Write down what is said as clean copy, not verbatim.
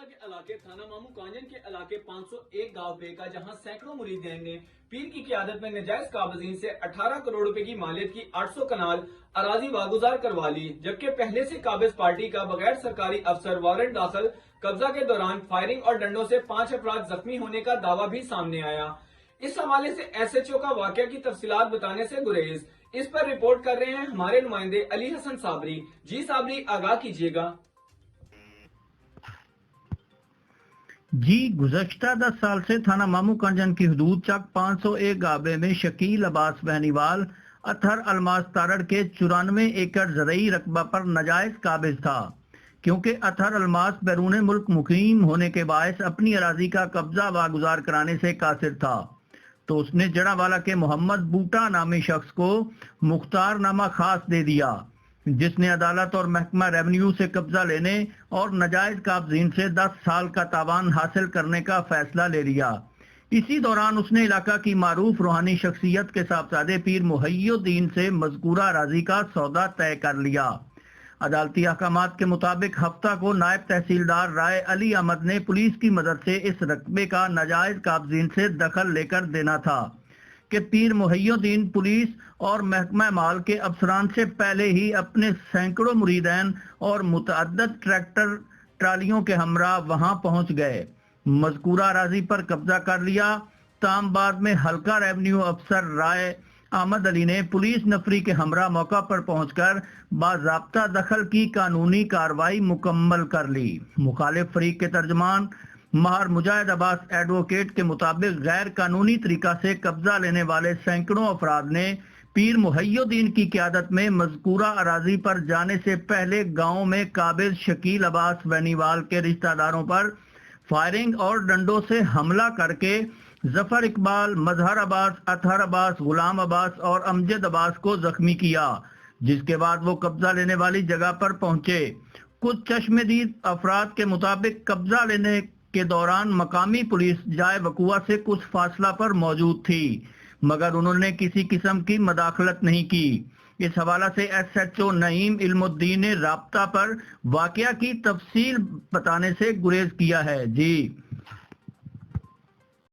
گجشتہ کے علاقے تھانہ مامو کانجن کے علاقے 501 گاؤں پہ کا جہاں سینکڑوں مریدین نے پیر کی قیادت میں نجائز قابضین سے 18 کروڑ روپے کی مالیت کی 800 کنال اراضی واگزار کروا لی، جبکہ پہلے سے قابض پارٹی کا بغیر سرکاری افسر وارنٹ داخل قبضہ کے دوران فائرنگ اور ڈنڈوں سے 5 افراد زخمی ہونے کا دعویٰ بھی سامنے آیا۔ اس حوالے سے ایس ایچ او کا واقعہ کی تفصیلات بتانے سے گریز۔ اس پر رپورٹ کر رہے ہیں ہمارے نمائندے علی حسن صابری۔ جی صابری، آگاہ کیجیے گا۔ جی، گزشتہ 10 سال سے تھانہ مامو کانجن کی حدود چک 501 گابے میں شکیل عباس بہنیوال اطہر الماس تارڑ کے 94 ایکڑ زرعی رقبہ پر ناجائز قابض تھا، کیونکہ اطہر الماس بیرون ملک مقیم ہونے کے باعث اپنی اراضی کا قبضہ واگزار کرانے سے قاصر تھا، تو اس نے جڑا والا کے محمد بوٹا نامی شخص کو مختار نامہ خاص دے دیا، جس نے عدالت اور محکمہ ریونیو سے قبضہ لینے اور ناجائز قابضین سے 10 سال کا تاوان حاصل کرنے کا فیصلہ لے لیا۔ اسی دوران اس نے علاقہ کی معروف روحانی شخصیت کے صاحبزادے پیر محی الدین سے مذکورہ اراضی کا سودا طے کر لیا۔ عدالتی احکامات کے مطابق ہفتہ کو نائب تحصیلدار رائے علی احمد نے پولیس کی مدد سے اس رقبے کا ناجائز قابضین سے دخل لے کر دینا تھا کہ پیر محی الدین پولیس اور محکمہ مال کے افسران سے پہلے ہی اپنے سینکڑوں مریدین اور متعدد ٹریکٹر ٹرالیوں کے ہمراہ وہاں پہنچ گئے، مذکورہ اراضی پر قبضہ کر لیا۔ تاہم بعد میں حلقہ ریونیو افسر رائے احمد علی نے پولیس نفری کے ہمراہ موقع پر پہنچ کر باضابطہ دخل کی قانونی کارروائی مکمل کر لی۔ مخالف فریق کے ترجمان ماہر مجاہد عباس ایڈوکیٹ کے مطابق غیر قانونی طریقہ سے قبضہ لینے والے سینکڑوں افراد نے پیر محی الدین کی قیادت میں مذکورہ اراضی پر جانے سے پہلے گاؤں میں قابض شکیل عباس بہنیوال کے رشتہ داروں پر فائرنگ اور ڈنڈوں سے حملہ کر کے ظفر اقبال، مظہر عباس، اطہر عباس، غلام عباس اور امجد عباس کو زخمی کیا، جس کے بعد وہ قبضہ لینے والی جگہ پر پہنچے۔ کچھ چشم دید افراد کے مطابق قبضہ لینے کے دوران مقامی پولیس جائے وقوع سے کچھ فاصلہ پر موجود تھی، مگر انہوں نے کسی قسم کی مداخلت نہیں کی۔ اس حوالہ سے ایس ایچ او نعیم علم الدین نے رابطہ پر واقعہ کی تفصیل بتانے سے گریز کیا ہے۔ جی